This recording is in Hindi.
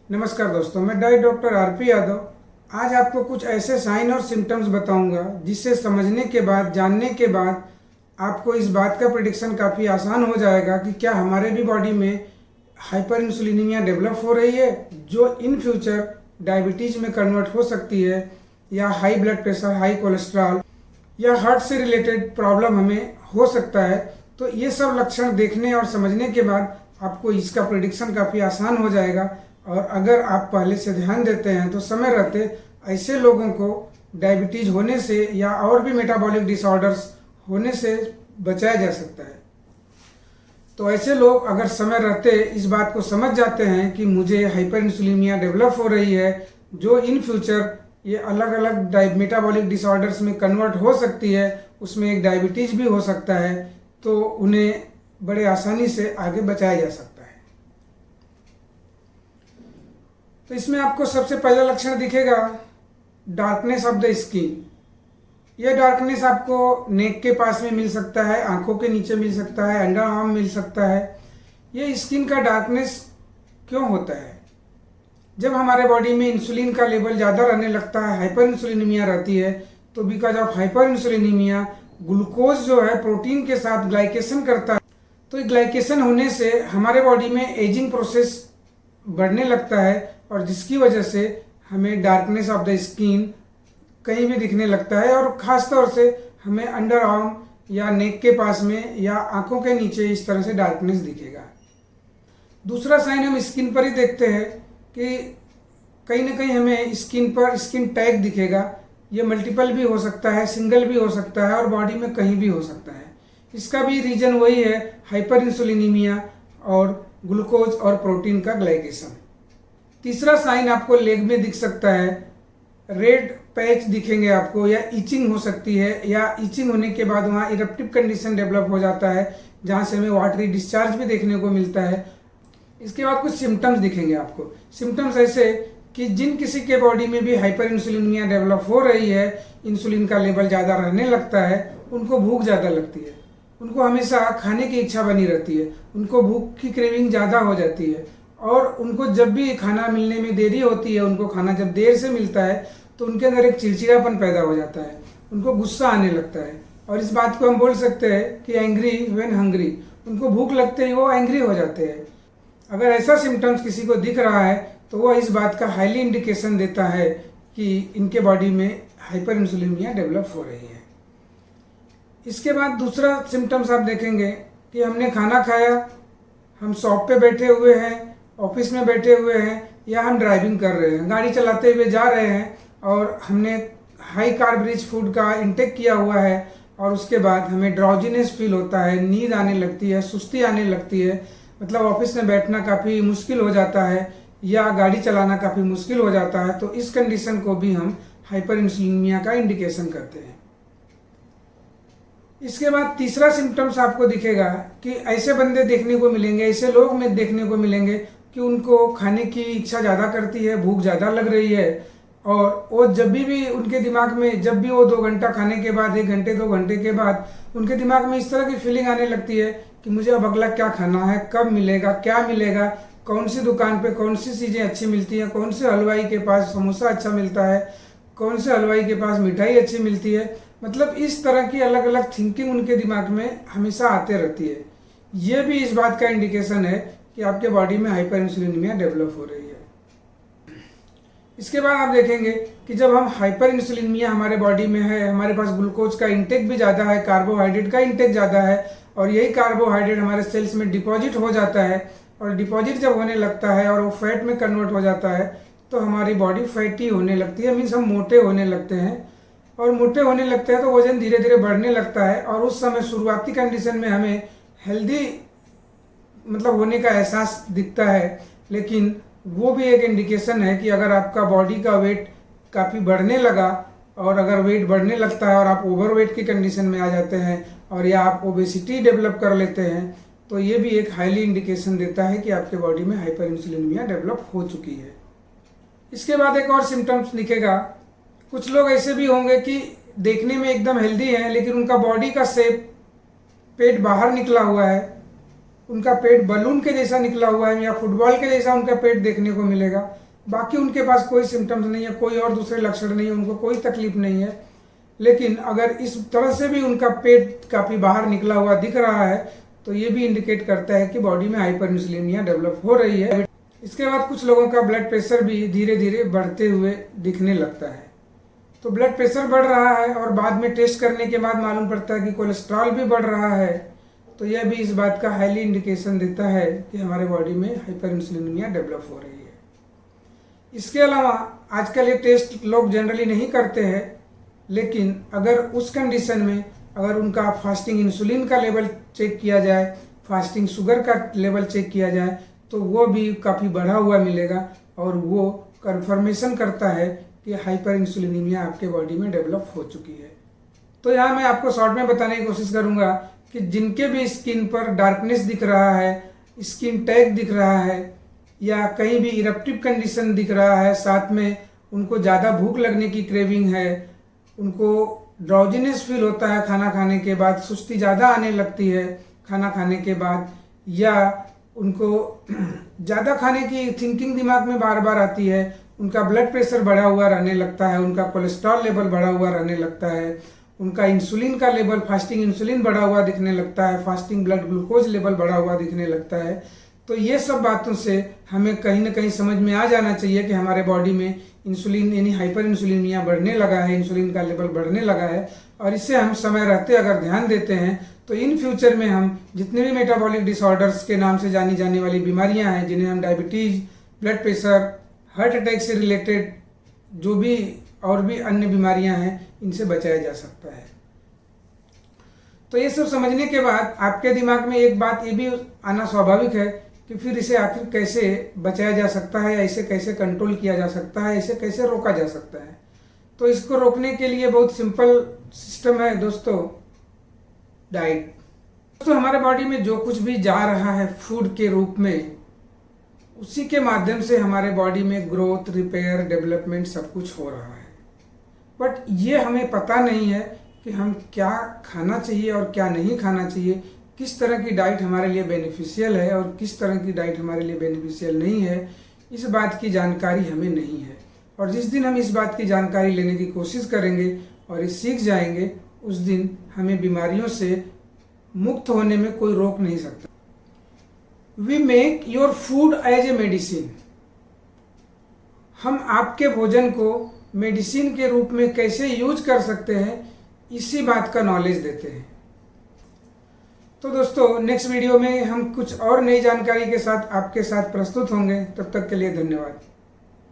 नमस्कार दोस्तों, मैं डाइट डॉक्टर आरपी यादव आज आपको कुछ ऐसे साइन और सिम्टम्स बताऊंगा जिससे समझने के बाद, जानने के बाद आपको इस बात का प्रिडिक्शन काफ़ी आसान हो जाएगा कि क्या हमारे भी बॉडी में हाइपर इंसुलिनीमिया डेवलप हो रही है जो इन फ्यूचर डायबिटीज़ में कन्वर्ट हो सकती है, या high blood pressure, high cholesterol या हार्ट से रिलेटेड प्रॉब्लम हमें हो सकता है। तो ये सब लक्षण देखने और समझने के बाद आपको इसका प्रिडिक्शन काफ़ी आसान हो जाएगा। और अगर आप पहले से ध्यान देते हैं तो समय रहते ऐसे लोगों को डायबिटीज़ होने से या और भी मेटाबॉलिक डिसऑर्डर्स होने से बचाया जा सकता है। तो ऐसे लोग अगर समय रहते इस बात को समझ जाते हैं कि मुझे हाइपर इंसुलिनिमिया डेवलप हो रही है जो इन फ्यूचर ये अलग अलग मेटाबॉलिक डिसऑर्डर्स में कन्वर्ट हो सकती है, उसमें एक डायबिटीज़ भी हो सकता है, तो उन्हें बड़े आसानी से आगे बचाया जा सकता है। तो इसमें आपको सबसे पहला लक्षण दिखेगा डार्कनेस ऑफ द स्किन। यह डार्कनेस आपको नेक के पास में मिल सकता है, आंखों के नीचे मिल सकता है, अंडर आर्म मिल सकता है। ये स्किन का डार्कनेस क्यों होता है? जब हमारे बॉडी में इंसुलिन का लेवल ज़्यादा रहने लगता है, हाइपर इंसुलिनीमिया रहती है, तो बिकॉज ऑफ हाइपर इंसुलिनीमिया ग्लूकोज जो है प्रोटीन के साथ ग्लाइकेशन करता है। तो ग्लाइकेशन होने से हमारे बॉडी में एजिंग प्रोसेस बढ़ने लगता है और जिसकी वजह से हमें डार्कनेस ऑफ द स्किन कहीं भी दिखने लगता है, और ख़ास तौर से हमें अंडर आर्म या नेक के पास में या आंखों के नीचे इस तरह से डार्कनेस दिखेगा। दूसरा साइन हम स्किन पर ही देखते हैं कि कहीं ना कहीं हमें स्किन पर स्किन टैग दिखेगा। ये मल्टीपल भी हो सकता है, सिंगल भी हो सकता है और बॉडी में कहीं भी हो सकता है। इसका भी रीज़न वही है, हाइपर इंसुलिनीमिया और ग्लूकोज और प्रोटीन का ग्लाइकेशन। तीसरा साइन आपको लेग में दिख सकता है, रेड पैच दिखेंगे आपको, या इचिंग हो सकती है, या इचिंग होने के बाद वहाँ इरप्टिव कंडीशन डेवलप हो जाता है जहाँ से हमें वाटरी डिस्चार्ज भी देखने को मिलता है। इसके बाद कुछ सिम्टम्स दिखेंगे आपको। सिम्टम्स ऐसे कि जिन किसी के बॉडी में भी हाइपर इंसुलिनिमिया डेवलप हो रही है, इंसुलिन का लेवल ज़्यादा रहने लगता है, उनको भूख ज़्यादा लगती है, उनको हमेशा खाने की इच्छा बनी रहती है, उनको भूख की क्रेविंग ज़्यादा हो जाती है, और उनको जब भी खाना मिलने में देरी होती है, उनको खाना जब देर से मिलता है तो उनके अंदर एक चिड़चिड़ापन पैदा हो जाता है, उनको गुस्सा आने लगता है। और इस बात को हम बोल सकते हैं कि एंग्री व्हेन हंग्री, उनको भूख लगते ही वो एंग्री हो जाते हैं। अगर ऐसा सिम्टम्स किसी को दिख रहा है तो वह इस बात का हाईली इंडिकेशन देता है कि इनके बॉडी में हाइपर इंसुलिनिमिया डेवलप हो रही है। इसके बाद दूसरा सिम्टम्स आप देखेंगे कि हमने खाना खाया, हम शॉप पे बैठे हुए हैं, ऑफिस में बैठे हुए हैं, या हम ड्राइविंग कर रहे हैं, गाड़ी चलाते हुए जा रहे हैं और हमने हाई कार्ब रिच फूड का इंटेक किया हुआ है, और उसके बाद हमें ड्राउजीनेस फील होता है, नींद आने लगती है, सुस्ती आने लगती है, मतलब ऑफिस में बैठना काफ़ी मुश्किल हो जाता है या गाड़ी चलाना काफ़ी मुश्किल हो जाता है। तो इस कंडीशन को भी हम हाइपर इंसुलिनीमिया का इंडिकेशन करते हैं। इसके बाद तीसरा सिम्टम्स आपको दिखेगा कि ऐसे बंदे देखने को मिलेंगे, ऐसे लोग में देखने को मिलेंगे कि उनको खाने की इच्छा ज़्यादा करती है, भूख ज़्यादा लग रही है, और वो जब भी उनके दिमाग में, जब भी वो 2 घंटा खाने के बाद, 1 घंटे 2 घंटे के बाद उनके दिमाग में इस तरह की फीलिंग आने लगती है कि मुझे अब अगला क्या खाना है, कब मिलेगा, क्या मिलेगा, कौन सी दुकान पे कौन सी चीज़ें अच्छी मिलती हैं, कौन से हलवाई के पास समोसा अच्छा मिलता है, कौन से हलवाई के पास मिठाई अच्छी मिलती है। मतलब इस तरह की अलग अलग थिंकिंग उनके दिमाग में हमेशा आते रहती है। ये भी इस बात का इंडिकेशन है कि आपके बॉडी में हाइपर इंसुलिनीमिया डेवलप हो रही है। इसके बाद आप देखेंगे कि जब हम हाइपर इंसुलिनीमिया हमारे बॉडी में है, हमारे पास ग्लूकोज का इंटेक भी ज़्यादा है, कार्बोहाइड्रेट का इंटेक ज़्यादा है, और यही कार्बोहाइड्रेट हमारे सेल्स में डिपॉजिट हो जाता है, और डिपॉजिट जब होने लगता है और वो फैट में कन्वर्ट हो जाता है तो हमारी बॉडी फैटी होने लगती है, मीन्स हम मोटे होने लगते हैं, और मोटे होने लगते हैं तो वजन धीरे धीरे बढ़ने लगता है, और उस समय शुरुआती कंडीशन में हमें हेल्दी मतलब होने का एहसास दिखता है, लेकिन वो भी एक इंडिकेशन है कि अगर आपका बॉडी का वेट काफ़ी बढ़ने लगा, और अगर वेट बढ़ने लगता है और आप ओवरवेट की कंडीशन में आ जाते हैं, और या आप ओबेसिटी डेवलप कर लेते हैं, तो ये भी एक हाईली इंडिकेशन देता है कि आपके बॉडी में हाइपर इंसुलिनीमिया डेवलप हो चुकी है। इसके बाद एक और सिम्टम्स दिखेगा। कुछ लोग ऐसे भी होंगे कि देखने में एकदम हेल्दी हैं, लेकिन उनका बॉडी का शेप, पेट बाहर निकला हुआ है, उनका पेट बलून के जैसा निकला हुआ है या फुटबॉल के जैसा उनका पेट देखने को मिलेगा। बाकी उनके पास कोई सिम्टम्स नहीं है, कोई और दूसरे लक्षण नहीं है, उनको कोई तकलीफ नहीं है। लेकिन अगर इस तरह से भी उनका पेट काफ़ी बाहर निकला हुआ दिख रहा है तो ये भी इंडिकेट करता है कि बॉडी में हाइपर इंसुलिनिया डेवलप हो रही है। इसके बाद कुछ लोगों का ब्लड प्रेशर भी धीरे धीरे बढ़ते हुए दिखने लगता है। तो ब्लड प्रेशर बढ़ रहा है और बाद में टेस्ट करने के बाद मालूम पड़ता है कि कोलेस्ट्रॉल भी बढ़ रहा है, तो यह भी इस बात का हाईली इंडिकेशन देता है कि हमारे बॉडी में हाइपर इंसुलिनिया डेवलप हो रही है। इसके अलावा आजकल ये टेस्ट लोग जनरली नहीं करते हैं, लेकिन अगर उस कंडीशन में अगर उनका फास्टिंग इंसुलिन का लेवल चेक किया जाए, फास्टिंग शुगर का लेवल चेक किया जाए, तो वो भी काफ़ी बढ़ा हुआ मिलेगा और वो कंफर्मेशन करता है कि हाइपर इंसुलिनीमिया आपके बॉडी में डेवलप हो चुकी है। तो यहाँ मैं आपको शॉर्ट में बताने की कोशिश करूँगा कि जिनके भी स्किन पर डार्कनेस दिख रहा है, स्किन टैग दिख रहा है या कहीं भी इरप्टिव कंडीशन दिख रहा है, साथ में उनको ज़्यादा भूख लगने की क्रेविंग है, उनको ड्राउजीनेस फील होता है खाना खाने के बाद, सुस्ती ज़्यादा आने लगती है खाना खाने के बाद, या उनको ज़्यादा खाने की थिंकिंग दिमाग में बार बार आती है, उनका ब्लड प्रेशर बढ़ा हुआ रहने लगता है, उनका कोलेस्ट्रॉल लेवल बढ़ा हुआ रहने लगता है, उनका इंसुलिन का लेवल, फास्टिंग इंसुलिन बढ़ा हुआ दिखने लगता है, फास्टिंग ब्लड ग्लूकोज लेवल बढ़ा हुआ दिखने लगता है। तो ये सब बातों से हमें कहीं ना कहीं समझ में आ जाना चाहिए कि हमारे बॉडी में इंसुलिन यानी हाइपर इंसुलिनिया बढ़ने लगा है, इंसुलिन का लेवल बढ़ने लगा है। और इससे हम समय रहते अगर ध्यान देते हैं तो इन फ्यूचर में हम जितने भी मेटाबॉलिक डिसऑर्डर्स के नाम से जानी जाने वाली बीमारियां हैं, जिन्हें हम diabetes, blood pressure, heart attack से रिलेटेड जो भी और भी अन्य बीमारियां हैं, इनसे बचाया जा सकता है। तो ये सब समझने के बाद आपके दिमाग में एक बात ये भी आना स्वाभाविक है कि फिर इसे आखिर कैसे बचाया जा सकता है, इसे कैसे कंट्रोल किया जा सकता है, इसे कैसे रोका जा सकता है। तो इसको रोकने के लिए बहुत सिंपल सिस्टम है दोस्तों, डाइट। दोस्तों हमारे बॉडी में जो कुछ भी जा रहा है फूड के रूप में, उसी के माध्यम से हमारे बॉडी में ग्रोथ, रिपेयर, डेवलपमेंट सब कुछ हो रहा है। बट ये हमें पता नहीं है कि हम क्या खाना चाहिए और क्या नहीं खाना चाहिए, किस तरह की डाइट हमारे लिए बेनिफिशियल है और किस तरह की डाइट हमारे लिए बेनिफिशियल नहीं है, इस बात की जानकारी हमें नहीं है। और जिस दिन हम इस बात की जानकारी लेने की कोशिश करेंगे और ये सीख जाएंगे, उस दिन हमें बीमारियों से मुक्त होने में कोई रोक नहीं सकता। We make your food as a medicine. हम आपके भोजन को मेडिसिन के रूप में कैसे यूज कर सकते हैं, इसी बात का नॉलेज देते हैं। तो दोस्तों नेक्स्ट वीडियो में हम कुछ और नई जानकारी के साथ आपके साथ प्रस्तुत होंगे। तब तक के लिए धन्यवाद।